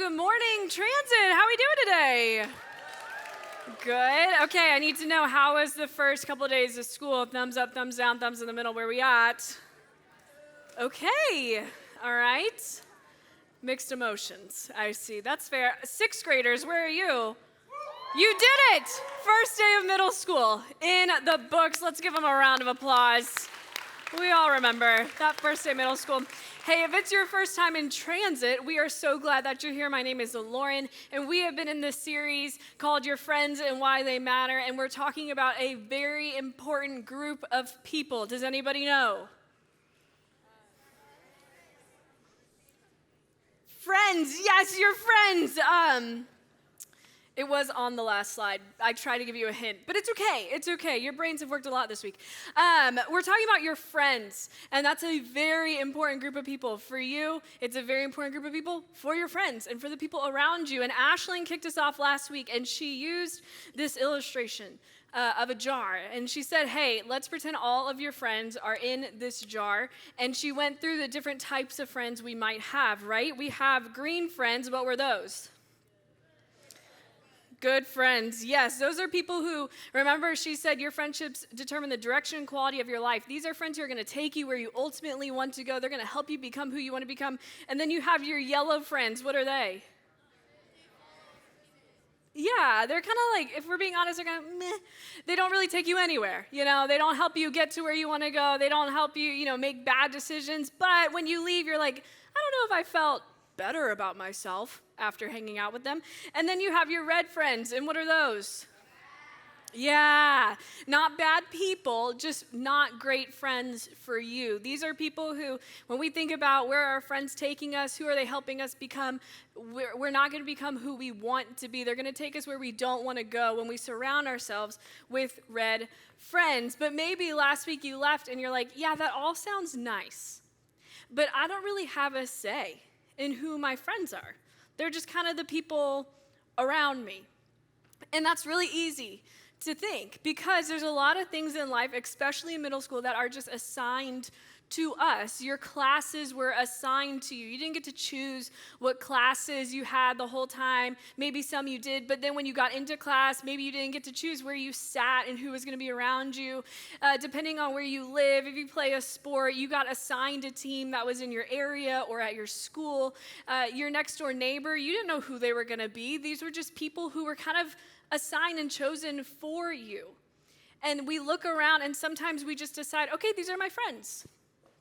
good morning, Transit. How are we doing today? Good. Okay, I need to know, how was the first couple of days of school? Thumbs up, thumbs down, thumbs in the middle. Where we at? Okay. All right. Mixed emotions. I see. That's fair. Sixth graders, where are you? You did it! First day of middle school. In the books. Let's give them a round of applause. We all remember that first day of middle school. Hey, if it's your first time in Transit, we are so glad that you're here. My name is Lauren, and we have been in this series called Your Friends and Why They Matter, and we're talking about a very important group of people. Does anybody know? Friends. Yes, your friends. It was on the last slide. I tried to give you a hint, but it's okay. It's okay. Your brains have worked a lot this week. We're talking about your friends, and that's a very important group of people. For you, it's a very important group of people for your friends and for the people around you. And Ashlyn kicked us off last week, and she used this illustration of a jar. And she said, hey, let's pretend all of your friends are in this jar. And she went through the different types of friends we might have, right? We have green friends. What were those? Good friends. Yes, those are people who, remember, she said your friendships determine the direction and quality of your life. These are friends who are going to take you where you ultimately want to go. They're going to help you become who you want to become. And then you have your yellow friends. What are they? Yeah, they're kind of like, if we're being honest, they're kind of meh. They don't really take you anywhere. You know, they don't help you get to where you want to go. They don't help you, make bad decisions. But when you leave, you're like, I don't know if I felt better about myself after hanging out with them. And then you have your red friends, and what are those? Yeah, not bad people, just not great friends for you. These are people who, when we think about where are our friends taking us, who are they helping us become, we're not going to become who we want to be. They're going to take us where we don't want to go when we surround ourselves with red friends. But maybe last week you left and you're like, yeah, that all sounds nice, but I don't really have a say in who my friends are. They're just kind of the people around me. And that's really easy to think because there's a lot of things in life, especially in middle school, that are just assigned to us. Your classes were assigned to you. You didn't get to choose what classes you had the whole time. Maybe some you did, but then when you got into class, maybe you didn't get to choose where you sat and who was going to be around you. Depending on where you live, if you play a sport, you got assigned a team that was in your area or at your school. Your next door neighbor, you didn't know who they were going to be. These were just people who were kind of assigned and chosen for you. And we look around and sometimes we just decide, okay, these are my friends.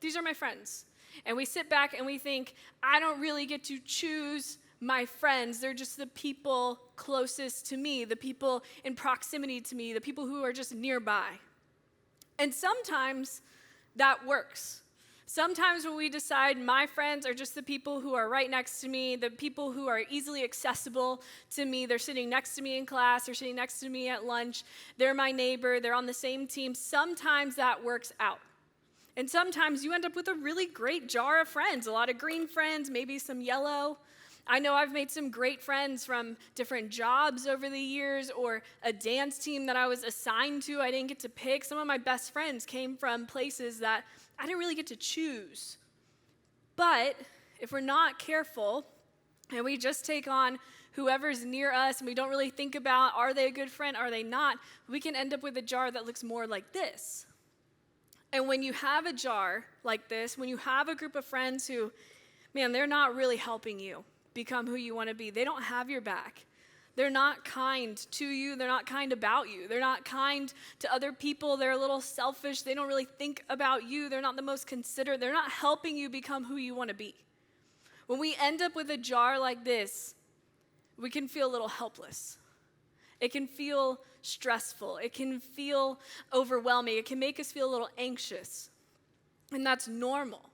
These are my friends. And we sit back and we think, I don't really get to choose my friends. They're just the people closest to me, the people in proximity to me, the people who are just nearby. And sometimes that works. Sometimes when we decide my friends are just the people who are right next to me, the people who are easily accessible to me, they're sitting next to me in class, they're sitting next to me at lunch, they're my neighbor, they're on the same team, sometimes that works out. And sometimes you end up with a really great jar of friends, a lot of green friends, maybe some yellow. I know I've made some great friends from different jobs over the years or a dance team that I was assigned to. I didn't get to pick. Some of my best friends came from places that I didn't really get to choose. But if we're not careful and we just take on whoever's near us and we don't really think about, are they a good friend, are they not, we can end up with a jar that looks more like this. And when you have a jar like this, when you have a group of friends who, man, they're not really helping you become who you want to be. They don't have your back. They're not kind to you. They're not kind about you. They're not kind to other people. They're a little selfish. They don't really think about you. They're not the most considerate. They're not helping you become who you want to be. When we end up with a jar like this, we can feel a little helpless. It can feel stressful. It can feel overwhelming. It can make us feel a little anxious. And that's normal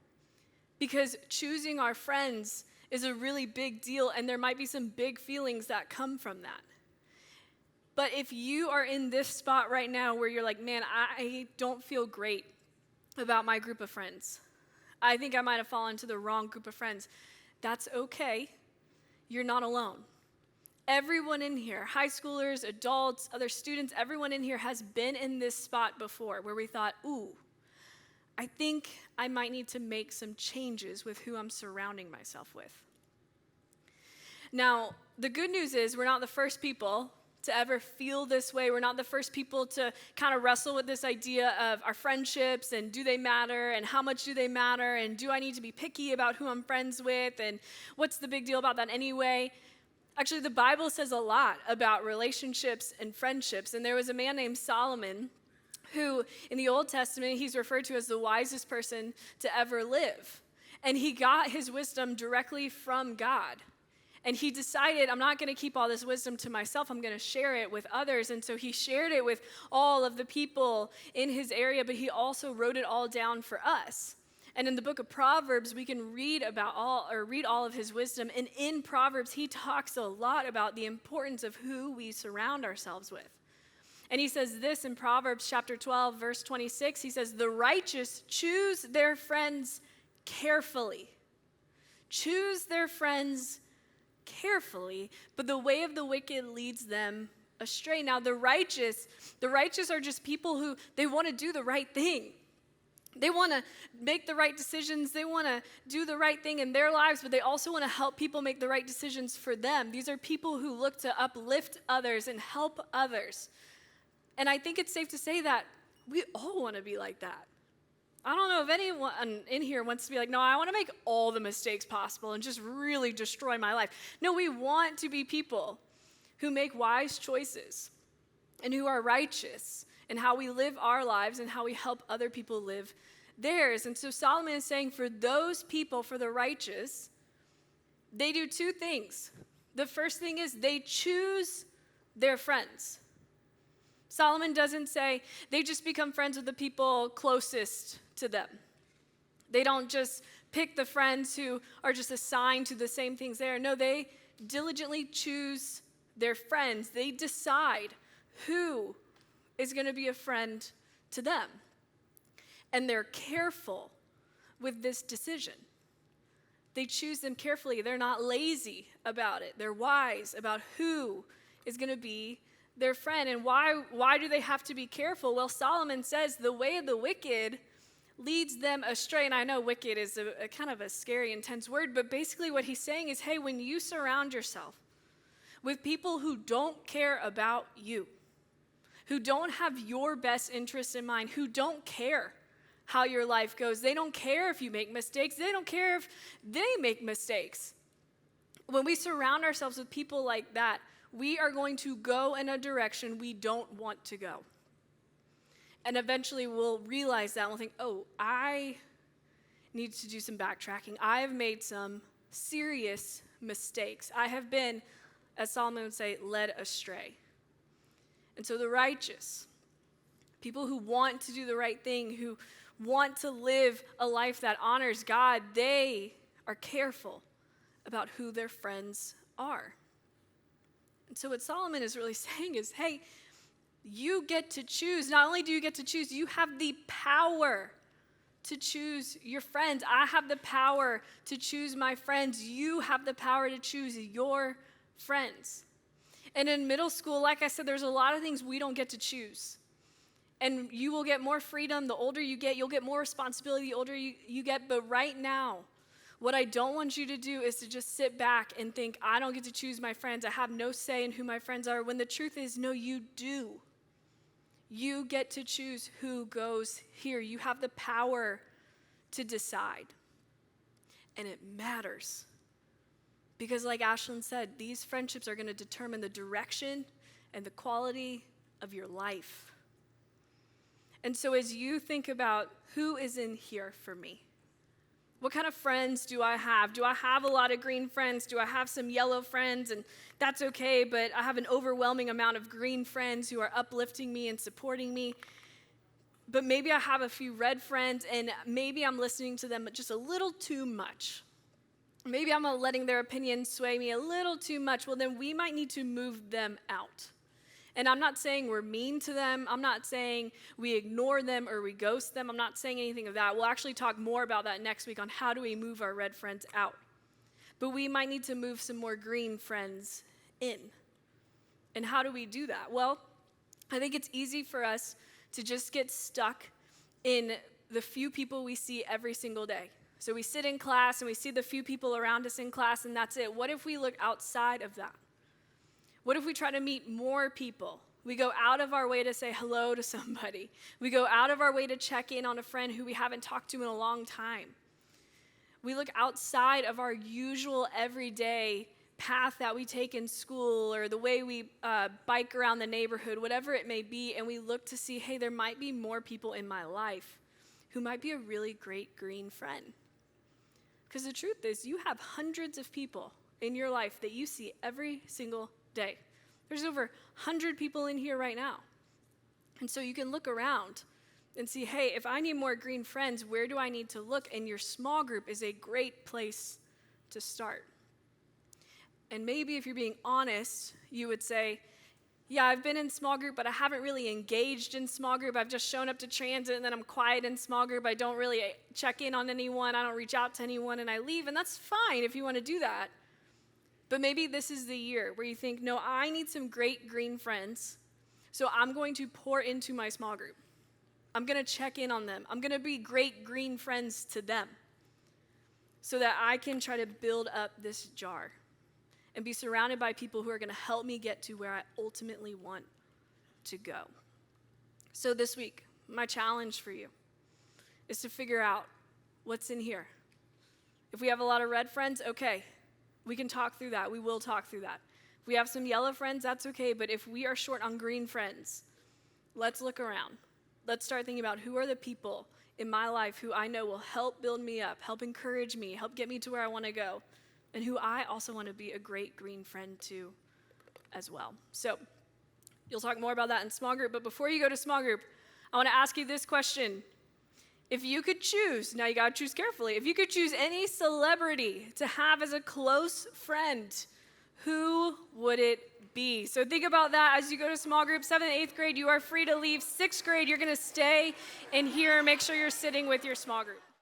because choosing our friends is a really big deal, and there might be some big feelings that come from that. But if you are in this spot right now where you're like, man, I don't feel great about my group of friends. I think I might have fallen to the wrong group of friends. That's okay. You're not alone. Everyone in here, high schoolers, adults, other students, everyone in here has been in this spot before where we thought, ooh, I think I might need to make some changes with who I'm surrounding myself with. Now, the good news is we're not the first people to ever feel this way. We're not the first people to kind of wrestle with this idea of our friendships and do they matter and how much do they matter and do I need to be picky about who I'm friends with and what's the big deal about that anyway? Actually, the Bible says a lot about relationships and friendships. And there was a man named Solomon who, in the Old Testament, he's referred to as the wisest person to ever live. And he got his wisdom directly from God. And he decided, I'm not going to keep all this wisdom to myself. I'm going to share it with others. And so he shared it with all of the people in his area, but he also wrote it all down for us. And in the book of Proverbs, we can read all of his wisdom. And in Proverbs, he talks a lot about the importance of who we surround ourselves with. And he says this in Proverbs chapter 12, verse 26. He says, the righteous choose their friends carefully. Choose their friends carefully, but the way of the wicked leads them astray. Now, the righteous are just people who, they want to do the right thing. They want to make the right decisions. They want to do the right thing in their lives, but they also want to help people make the right decisions for them. These are people who look to uplift others and help others. And I think it's safe to say that we all want to be like that. I don't know if anyone in here wants to be like, no, I want to make all the mistakes possible and just really destroy my life. No, we want to be people who make wise choices and who are righteous in how we live our lives and how we help other people live theirs. And so Solomon is saying for those people, for the righteous, they do two things. The first thing is they choose their friends. Solomon doesn't say they just become friends with the people closest to them. They don't just pick the friends who are just assigned to the same things there. No, they diligently choose their friends. They decide who is going to be a friend to them. And they're careful with this decision. They choose them carefully. They're not lazy about it. They're wise about who is going to be their friend. And why do they have to be careful? Well, Solomon says the way of the wicked leads them astray. And I know wicked is a kind of a scary, intense word, but basically what he's saying is, hey, when you surround yourself with people who don't care about you, who don't have your best interests in mind, who don't care how your life goes, they don't care if you make mistakes, they don't care if they make mistakes. When we surround ourselves with people like that, we are going to go in a direction we don't want to go. And eventually we'll realize that and we'll think, oh, I need to do some backtracking. I have made some serious mistakes. I have been, as Solomon would say, led astray. And so the righteous, people who want to do the right thing, who want to live a life that honors God, they are careful about who their friends are. And so what Solomon is really saying is, hey, you get to choose. Not only do you get to choose, you have the power to choose your friends. I have the power to choose my friends. You have the power to choose your friends. And in middle school, like I said, there's a lot of things we don't get to choose. And you will get more freedom. The older you get, you'll get more responsibility the older you get. But right now, what I don't want you to do is to just sit back and think, I don't get to choose my friends. I have no say in who my friends are. When the truth is, no, you do. You get to choose who goes here. You have the power to decide. And it matters. Because like Ashlyn said, these friendships are going to determine the direction and the quality of your life. And so as you think about who is in here for me, what kind of friends do I have? Do I have a lot of green friends? Do I have some yellow friends? And that's okay, but I have an overwhelming amount of green friends who are uplifting me and supporting me. But maybe I have a few red friends, and maybe I'm listening to them just a little too much. Maybe I'm letting their opinions sway me a little too much. Well, then we might need to move them out. And I'm not saying we're mean to them. I'm not saying we ignore them or we ghost them. I'm not saying anything of that. We'll actually talk more about that next week on how do we move our red friends out. But we might need to move some more green friends in. And how do we do that? Well, I think it's easy for us to just get stuck in the few people we see every single day. So we sit in class and we see the few people around us in class and that's it. What if we look outside of that? What if we try to meet more people? We go out of our way to say hello to somebody. We go out of our way to check in on a friend who we haven't talked to in a long time. We look outside of our usual everyday path that we take in school or the way we bike around the neighborhood, whatever it may be, and we look to see, hey, there might be more people in my life who might be a really great green friend. Because the truth is, you have hundreds of people in your life that you see every single day. There's over 100 people in here right now. And so you can look around and see, hey, if I need more green friends, where do I need to look? And your small group is a great place to start. And maybe if you're being honest, you would say, yeah, I've been in small group, but I haven't really engaged in small group. I've just shown up to transit, and then I'm quiet in small group. I don't really check in on anyone. I don't reach out to anyone, and I leave. And that's fine if you want to do that. But maybe this is the year where you think, no, I need some great green friends, so I'm going to pour into my small group. I'm going to check in on them. I'm going to be great green friends to them so that I can try to build up this jar and be surrounded by people who are going to help me get to where I ultimately want to go. So this week, my challenge for you is to figure out what's in here. If we have a lot of red friends, okay, we can talk through that. We will talk through that. If we have some yellow friends, that's okay. But if we are short on green friends, let's look around. Let's start thinking about who are the people in my life who I know will help build me up, help encourage me, help get me to where I want to go, and who I also want to be a great green friend to as well. So you'll talk more about that in small group. But before you go to small group, I want to ask you this question. If you could choose, now you got to choose carefully, if you could choose any celebrity to have as a close friend, who would it be? So think about that as you go to small group. 7th and 8th grade, you are free to leave. 6th grade, you're going to stay in here. Make sure you're sitting with your small group.